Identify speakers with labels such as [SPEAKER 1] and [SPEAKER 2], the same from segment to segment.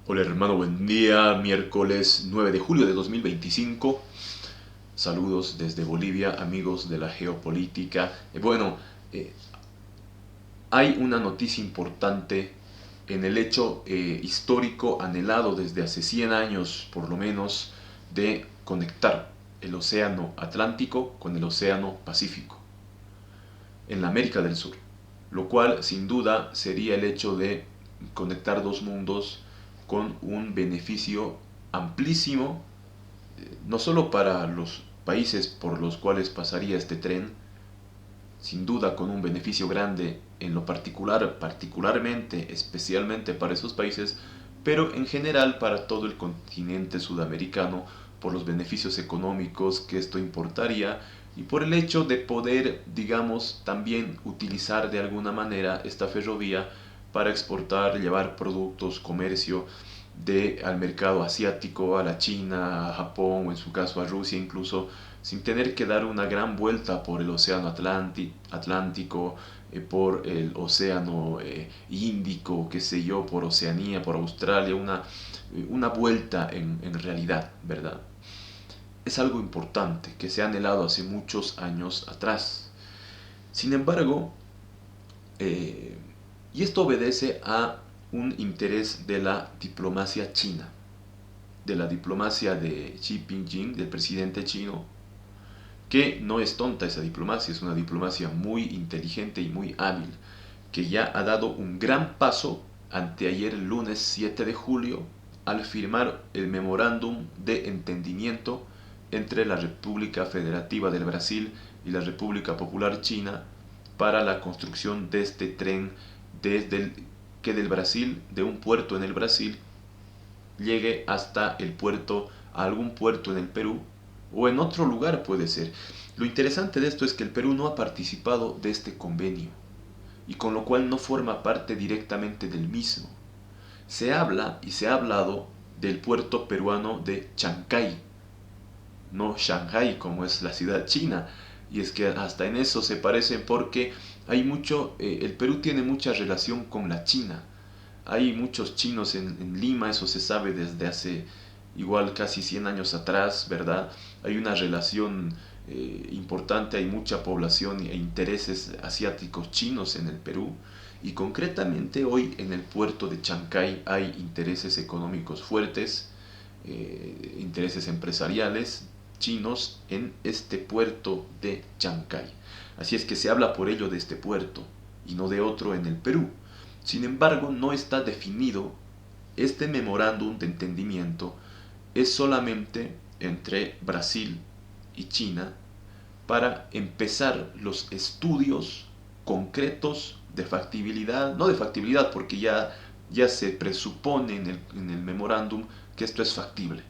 [SPEAKER 1] Hola hermano, buen día, miércoles 9 de julio de 2025. Saludos desde Bolivia, amigos de la geopolítica. Eh, hay una noticia importante en el hecho histórico anhelado desde hace 100 años, por lo menos, de conectar el océano Atlántico con el océano Pacífico en la América del Sur, lo cual sin duda sería el hecho de conectar dos mundos con un beneficio amplísimo, no solo para los países por los cuales pasaría este tren, sin duda con un beneficio grande en lo particular, particularmente, especialmente para esos países, pero en general para todo el continente sudamericano por los beneficios económicos que esto importaría y por el hecho de poder, digamos, también utilizar de alguna manera esta ferrovía para exportar, llevar productos, comercio al mercado asiático, a la China, a Japón o en su caso a Rusia incluso, sin tener que dar una gran vuelta por el océano Atlántico, por el océano Índico, qué sé yo, por Oceanía, por Australia, una vuelta en realidad, ¿verdad? Es algo importante que se ha anhelado hace muchos años atrás. Sin embargo, eh, y esto obedece a un interés de la diplomacia china, de la diplomacia de Xi Jinping, del presidente chino, que no es tonta esa diplomacia, es una diplomacia muy inteligente y muy hábil, que ya ha dado un gran paso anteayer, el lunes 7 de julio, al firmar el memorándum de entendimiento entre la República Federativa del Brasil y la República Popular China para la construcción de este tren que del Brasil, de un puerto en el Brasil, llegue hasta el puerto, a algún puerto en el Perú o en otro lugar puede ser. Lo interesante de esto es que el Perú no ha participado de este convenio y con lo cual no forma parte directamente del mismo. Se habla y se ha hablado del puerto peruano de Chancay, no Shanghai como es la ciudad china. Y es que hasta en eso se parecen porque el Perú tiene mucha relación con la China. Hay muchos chinos en Lima, eso se sabe desde hace igual casi 100 años atrás, ¿verdad? Hay una relación importante, hay mucha población e intereses asiáticos chinos en el Perú. Y concretamente hoy en el puerto de Chancay hay intereses económicos fuertes, intereses empresariales chinos en este puerto de Chancay. Así es que se habla por ello de este puerto y no de otro en el Perú. Sin embargo, no está definido. Este memorándum de entendimiento es solamente entre Brasil y China para empezar los estudios concretos de factibilidad, no de factibilidad porque ya se presupone en el memorándum que esto es factible,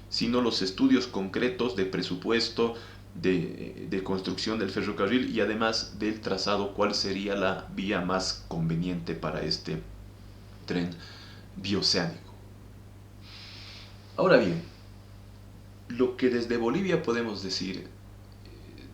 [SPEAKER 1] sino los estudios concretos de presupuesto, de construcción del ferrocarril y además del trazado, cuál sería la vía más conveniente para este tren bioceánico. Ahora bien, lo que desde Bolivia podemos decir,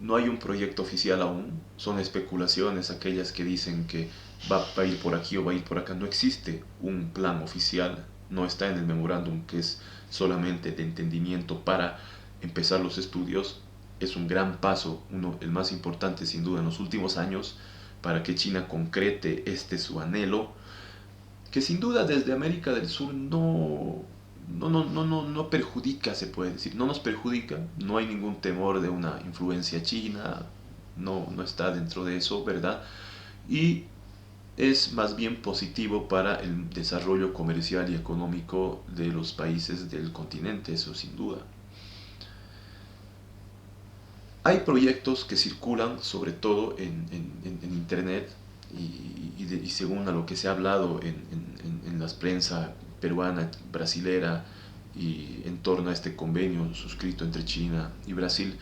[SPEAKER 1] no hay un proyecto oficial aún, son especulaciones aquellas que dicen que va a ir por aquí o va a ir por acá, no existe un plan oficial, no está en el memorándum que es solamente de entendimiento para empezar los estudios. Es un gran paso, el más importante sin duda en los últimos años, para que China concrete su anhelo, que sin duda desde América del Sur no perjudica, se puede decir, no nos perjudica, no hay ningún temor de una influencia china, no está dentro de eso, ¿verdad? Y es más bien positivo para el desarrollo comercial y económico de los países del continente, eso sin duda. Hay proyectos que circulan sobre todo en internet y según a lo que se ha hablado en la prensa peruana, brasilera y en torno a este convenio suscrito entre China y Brasil,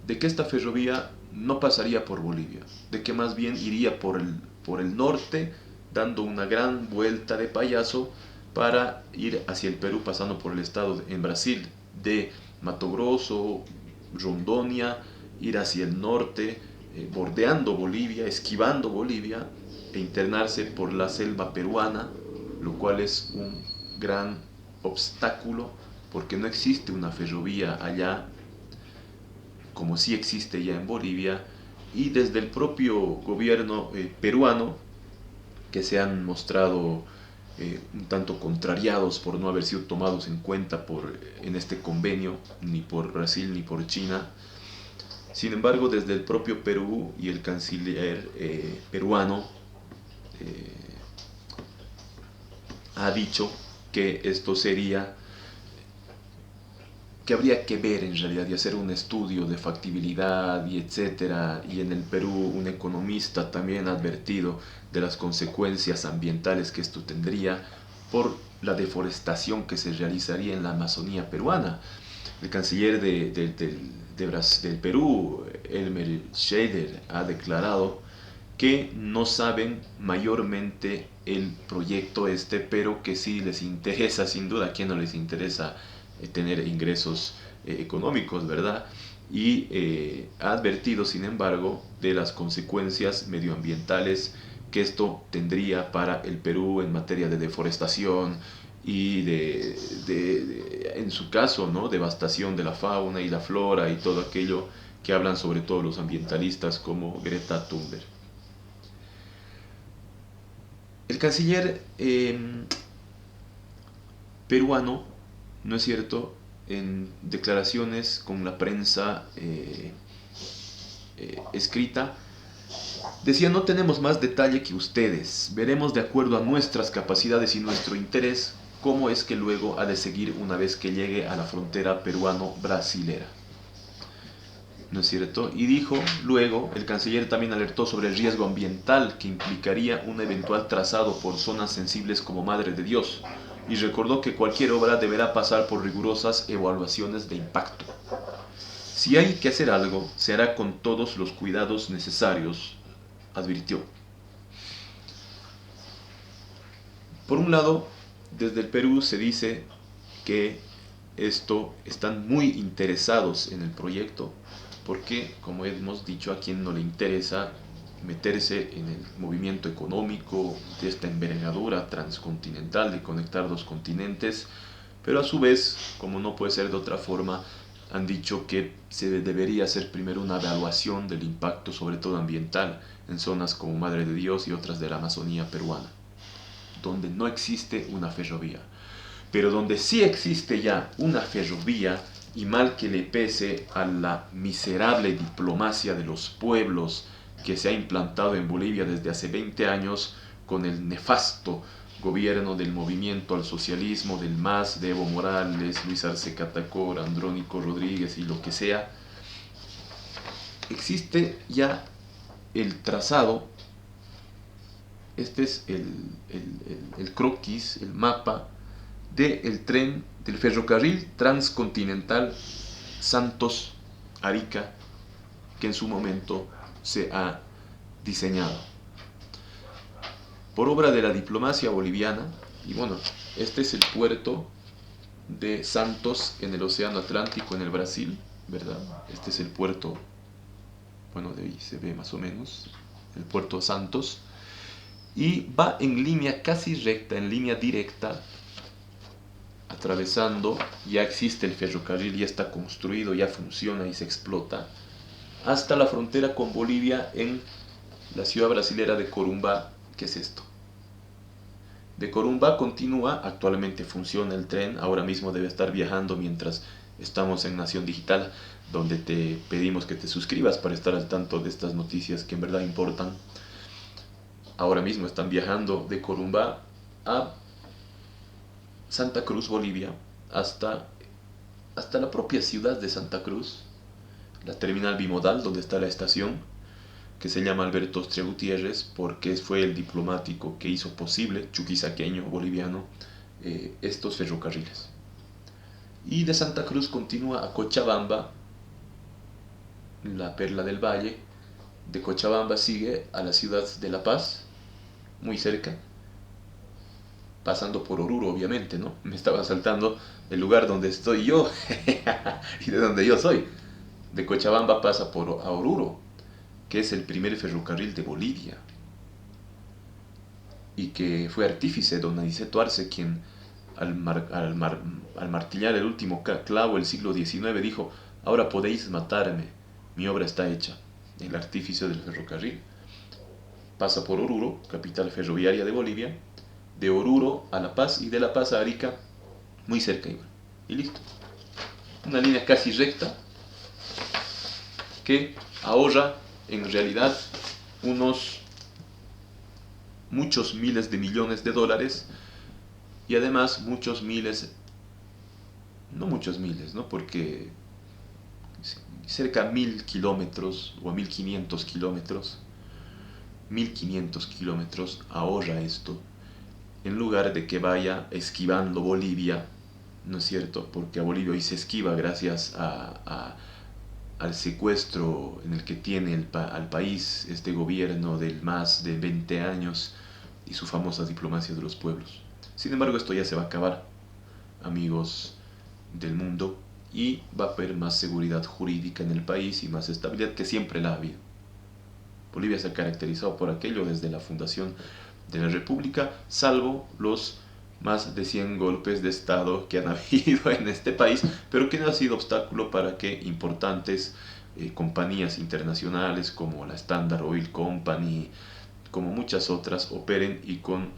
[SPEAKER 1] de que esta ferrovía no pasaría por Bolivia, de que más bien iría por el norte, dando una gran vuelta de payaso para ir hacia el Perú, pasando por el estado en Brasil de Mato Grosso, Rondonia, ir hacia el norte, bordeando Bolivia, esquivando Bolivia e internarse por la selva peruana, lo cual es un gran obstáculo porque no existe una ferrovía allá como sí existe ya en Bolivia, y desde el propio gobierno peruano, que se han mostrado un tanto contrariados por no haber sido tomados en cuenta en este convenio, ni por Brasil ni por China. Sin embargo, desde el propio Perú y el canciller peruano eh, ha dicho que esto sería, que habría que ver en realidad y hacer un estudio de factibilidad y etcétera. Y en el Perú un economista también ha advertido de las consecuencias ambientales que esto tendría por la deforestación que se realizaría en la Amazonía peruana. El canciller del Perú, Elmer Scheider, ha declarado que no saben mayormente el proyecto este, pero que sí les interesa, sin duda, a quién no les interesa tener ingresos económicos, ¿verdad? Y ha advertido, sin embargo, de las consecuencias medioambientales que esto tendría para el Perú en materia de deforestación y en su caso, ¿no?, devastación de la fauna y la flora y todo aquello que hablan sobre todo los ambientalistas como Greta Thunberg. El canciller peruano, ¿no es cierto?, en declaraciones con la prensa escrita, decía: no tenemos más detalle que ustedes, veremos de acuerdo a nuestras capacidades y nuestro interés cómo es que luego ha de seguir una vez que llegue a la frontera peruano-brasilera. ¿No es cierto? Y dijo luego, el canciller también alertó sobre el riesgo ambiental que implicaría un eventual trazado por zonas sensibles como Madre de Dios, y recordó que cualquier obra deberá pasar por rigurosas evaluaciones de impacto. Si hay que hacer algo, se hará con todos los cuidados necesarios, advirtió. Por un lado, desde el Perú se dice que están muy interesados en el proyecto, porque, como hemos dicho, a quien no le interesa meterse en el movimiento económico de esta envergadura transcontinental de conectar dos continentes, pero a su vez, como no puede ser de otra forma, han dicho que se debería hacer primero una evaluación del impacto, sobre todo ambiental, en zonas como Madre de Dios y otras de la Amazonía peruana, donde no existe una ferrovía. Pero donde sí existe ya una ferrovía, y mal que le pese a la miserable diplomacia de los pueblos que se ha implantado en Bolivia desde hace 20 años con el nefasto gobierno del movimiento al socialismo, del MAS, de Evo Morales, Luis Arce Catacora, Andrónico Rodríguez y lo que sea, existe ya el trazado. Este es el croquis, el mapa del tren, del ferrocarril transcontinental Santos-Arica, que en su momento se ha diseñado por obra de la diplomacia boliviana. Y bueno, este es el puerto de Santos en el Océano Atlántico, en el Brasil, ¿verdad? Este es el puerto, bueno, de ahí se ve más o menos el puerto Santos, y va en línea casi recta, en línea directa, atravesando, ya existe el ferrocarril, ya está construido, ya funciona y se explota, hasta la frontera con Bolivia en la ciudad brasilera de Corumbá. ¿Qué es esto? De Corumbá continúa, actualmente funciona el tren, ahora mismo debe estar viajando mientras estamos en Nación Digital, donde te pedimos que te suscribas para estar al tanto de estas noticias que en verdad importan. Ahora mismo están viajando de Corumbá a Santa Cruz, Bolivia, hasta la propia ciudad de Santa Cruz, la terminal bimodal donde está la estación, que se llama Alberto Ostria Gutiérrez, porque fue el diplomático que hizo posible, chuquisaqueño, boliviano, estos ferrocarriles. Y de Santa Cruz continúa a Cochabamba, la perla del valle. De Cochabamba sigue a la ciudad de La Paz, muy cerca, pasando por Oruro, obviamente, ¿no? Me estaba saltando el lugar donde estoy yo y de donde yo soy. De Cochabamba pasa a Oruro, que es el primer ferrocarril de Bolivia, y que fue artífice don Aniceto Arce, quien al martillar el último clavo el siglo XIX, dijo: ahora podéis matarme, mi obra está hecha. El artífice del ferrocarril pasa por Oruro, capital ferroviaria de Bolivia, de Oruro a La Paz y de La Paz a Arica, muy cerca igual. Y listo. Una línea casi recta que ahorra en realidad muchos miles de millones de dólares y además muchos miles, no muchos miles, ¿no? Porque cerca de 1000 kilómetros o 1500 kilómetros, 1500 kilómetros ahorra esto, en lugar de que vaya esquivando Bolivia, ¿no es cierto? Porque a Bolivia hoy se esquiva gracias al secuestro en el que tiene al país este gobierno de más de 20 años y su famosa diplomacia de los pueblos. Sin embargo, esto ya se va a acabar, amigos del mundo, y va a haber más seguridad jurídica en el país y más estabilidad, que siempre la ha habido. Bolivia se ha caracterizado por aquello desde la fundación de la República, salvo los más de 100 golpes de Estado que han habido en este país, pero que no ha sido obstáculo para que importantes compañías internacionales como la Standard Oil Company, como muchas otras, operen y con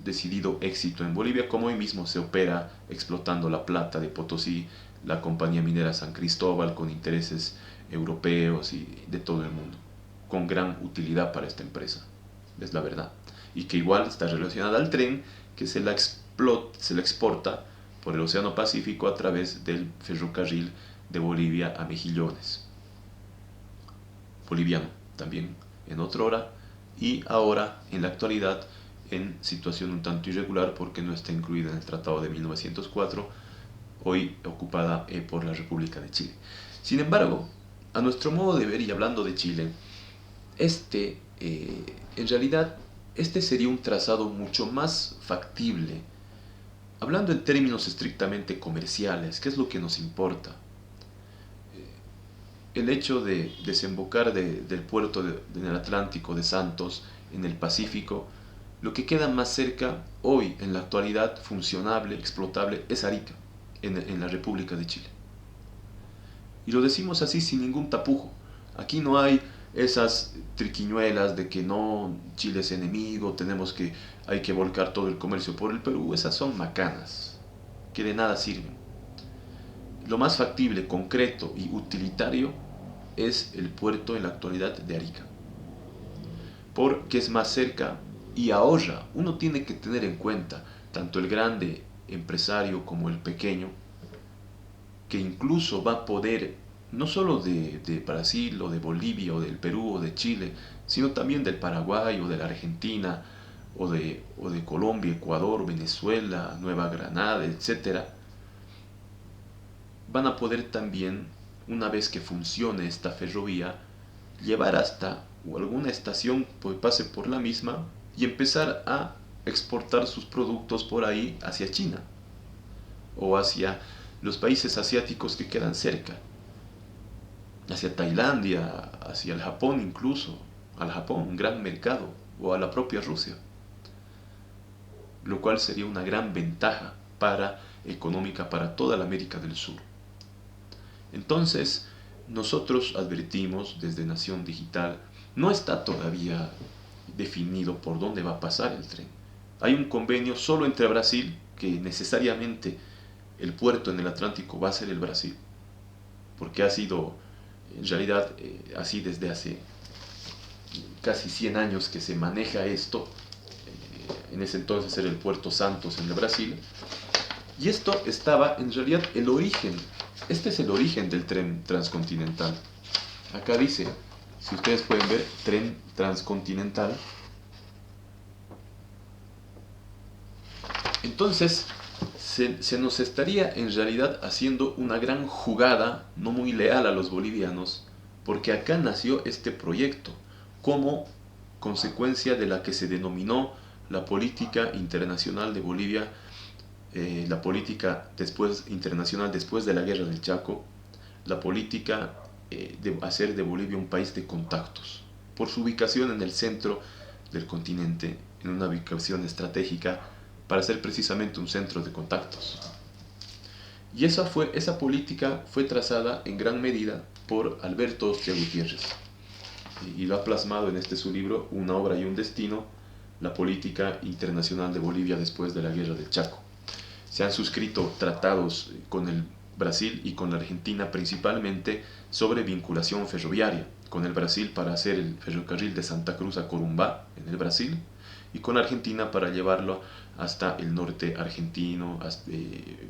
[SPEAKER 1] decidido éxito en Bolivia, como hoy mismo se opera explotando la plata de Potosí, la compañía minera San Cristóbal, con intereses europeos y de todo el mundo, con gran utilidad para esta empresa, es la verdad, y que igual está relacionada al tren que se la exporta por el Océano Pacífico a través del ferrocarril de Bolivia a Mejillones, boliviano también en otra hora, y ahora en la actualidad en situación un tanto irregular porque no está incluida en el Tratado de 1904, hoy ocupada por la República de Chile. Sin embargo, a nuestro modo de ver, y hablando de Chile, en realidad este sería un trazado mucho más factible, hablando en términos estrictamente comerciales, que es lo que nos importa. El hecho de desembocar del puerto en el Atlántico de Santos en el Pacífico, lo que queda más cerca hoy, en la actualidad, funcionable, explotable, es Arica, en la República de Chile. Y lo decimos así sin ningún tapujo. Aquí no hay esas triquiñuelas de que no, Chile es enemigo, hay que volcar todo el comercio por el Perú. Esas son macanas, que de nada sirven. Lo más factible, concreto y utilitario es el puerto en la actualidad de Arica, porque es más cerca y ahorra. Uno tiene que tener en cuenta, tanto el grande empresario como el pequeño, que incluso va a poder, no solo de Brasil o de Bolivia o del Perú o de Chile, sino también del Paraguay o de la Argentina o de Colombia, Ecuador, Venezuela, Nueva Granada, etc., van a poder también, una vez que funcione esta ferrovía, llevar hasta o alguna estación que pase por la misma y empezar a exportar sus productos por ahí hacia China o hacia los países asiáticos que quedan cerca, hacia Tailandia, hacia el Japón incluso, al Japón, un gran mercado, o a la propia Rusia, lo cual sería una gran ventaja económica para toda la América del Sur. Entonces, nosotros advertimos desde Nación Digital, no está todavía definido por dónde va a pasar el tren. Hay un convenio solo entre Brasil, que necesariamente el puerto en el Atlántico va a ser el Brasil, porque ha sido en realidad así desde hace casi 100 años que se maneja esto. En ese entonces era el puerto Santos en el Brasil, y esto estaba en realidad el origen. Este es el origen del tren transcontinental. Acá dice, si ustedes pueden ver, tren transcontinental. Entonces, se nos estaría en realidad haciendo una gran jugada, no muy leal a los bolivianos, porque acá nació este proyecto como consecuencia de la que se denominó la política internacional de Bolivia, la política internacional después de la guerra del Chaco, la política de hacer de Bolivia un país de contactos, por su ubicación en el centro del continente, en una ubicación estratégica para ser precisamente un centro de contactos. Y esa política fue trazada en gran medida por Alberto Hostia Gutiérrez, y lo ha plasmado en su libro Una obra y un destino, la política internacional de Bolivia después de la guerra del Chaco. Se han suscrito tratados con el Brasil y con la Argentina principalmente sobre vinculación ferroviaria, con el Brasil para hacer el ferrocarril de Santa Cruz a Corumbá en el Brasil, y con Argentina para llevarlo hasta el norte argentino, hasta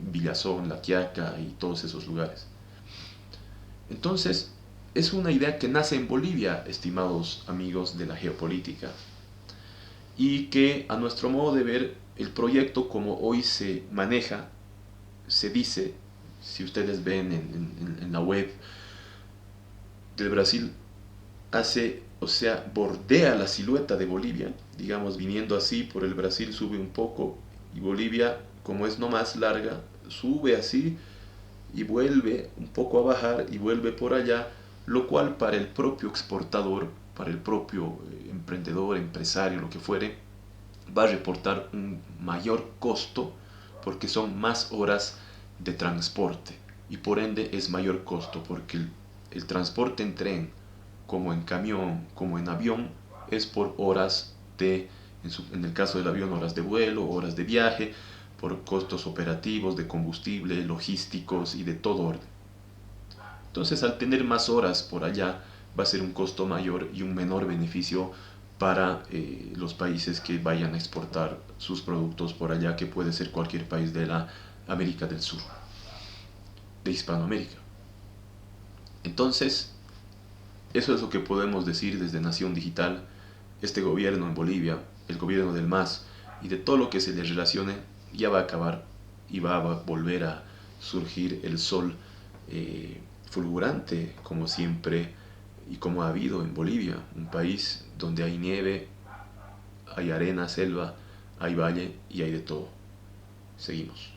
[SPEAKER 1] Villazón, La Quiaca y todos esos lugares. Entonces, es una idea que nace en Bolivia, estimados amigos de la geopolítica, y que a nuestro modo de ver, el proyecto como hoy se maneja, se dice, si ustedes ven en la web del Brasil, bordea la silueta de Bolivia, digamos, viniendo así por el Brasil, sube un poco, y Bolivia, como es no más larga, sube así y vuelve un poco a bajar y vuelve por allá, lo cual para el propio exportador, para el propio emprendedor, empresario, lo que fuere, va a reportar un mayor costo porque son más horas de transporte, y por ende es mayor costo porque el transporte en tren, como en camión, como en avión, es por horas en el caso del avión, horas de vuelo, horas de viaje, por costos operativos, de combustible, logísticos y de todo orden. Entonces, al tener más horas por allá, va a ser un costo mayor y un menor beneficio para los países que vayan a exportar sus productos por allá, que puede ser cualquier país de la América del Sur, de Hispanoamérica. Entonces, eso es lo que podemos decir desde Nación Digital. Este gobierno en Bolivia, el gobierno del MAS y de todo lo que se le relacione, ya va a acabar y va a volver a surgir el sol fulgurante, como siempre y como ha habido en Bolivia, un país donde hay nieve, hay arena, selva, hay valle y hay de todo. Seguimos.